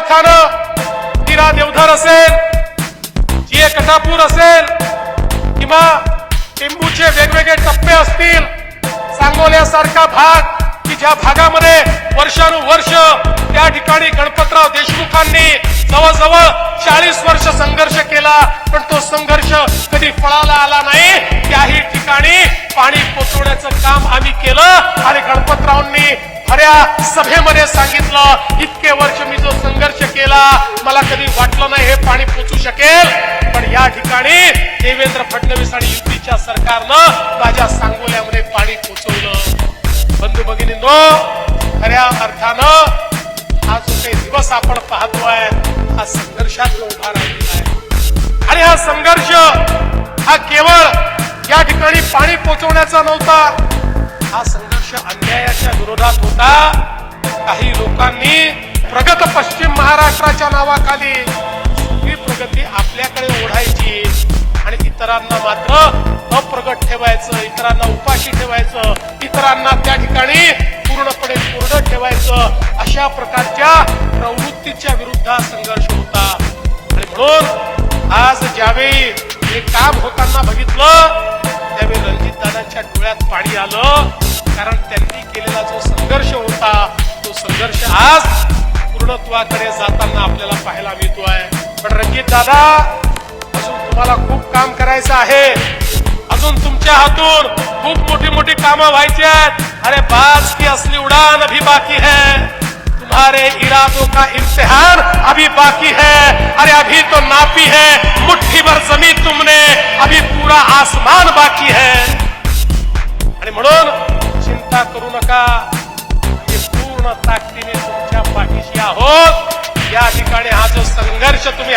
अर्थानं नीरा देवधर असेल, जीए कटापूर असेल किंवा टेंबूचे वेगवेगळे टप्पे असतील, सांगोल्यासारखा भाग की ज्या भागामध्ये वर्षानुवर्ष त्या ठिकाणी गणपतराव देशमुखांनी जवळजवळ 40 वर्ष संघर्ष केला, पण तो संघर्ष कधी फळाला आला नाही. त्याही ठिकाणी पाणी पोचवण्याचं काम आम्ही केलं आणि गणपतरावांनी खऱ्या सभेमध्ये सांगितलं, इतके वर्ष मी जो संघर्ष केला मला कधी वाटलं नाही हे पाणी पोचू शकेल, पण या ठिकाणी देवेंद्र फडणवीस आणि युतीच्या सरकारनं माझ्या सांगोल्यामध्ये पाणी पोचवलं. बंधू भगिनींनो, खऱ्या अर्थानं हा जो काही दिवस आपण पाहतोय हा संघर्षात उभा राहिलेला आहे आणि हा संघर्ष हा केवळ या ठिकाणी पाणी पोचवण्याचा नव्हता. हा संघर्ष अन्यायाच्या विरोधात होता. काही लोकांनी प्रगत पश्चिम महाराष्ट्राच्या नावाखाली ही प्रगती आपल्याकडे ओढायची आणि इतरांना मात्र अप्रगत ठेवायचं, इतरांना उपाशी ठेवायचं, इतरांना त्या ठिकाणी पूर्णपणे कोरडं ठेवायचं, अशा प्रकारच्या प्रवृत्तीच्या विरुद्ध संघर्ष होता. आणि म्हणून आज ज्यावेळी हे काम होताना बघितलं त्यावेळी रणजितदादांच्या डोळ्यात पाणी आलं, कारण त्यांनी केलेला जो संघर्ष होता तो संघर्ष आज पूर्णत्वाकडे जाताना आपल्याला पाहायला मिळतोय. पण रणजितदादा, अजून तुम्हाला खूप काम करायचं आहे, अजून तुमच्या हातून खूप मोठी मोठी कामं व्हायची आहेत. अरे बाज की असली उड़ान अभी बाकी है, तुम्हारे इरादों का इम्तिहान अभी बाकी है. अरे अभी तो नापी है मुट्ठी भर जमीन तुमने, अभी पूरा आसमान बाकी है. आणि म्हणून चिंता करू नका, आम्ही पूर्ण ताकदीने तुमच्या पाठीशी आहोत. या ठिकाणी हा जो संघर्ष तुम्ही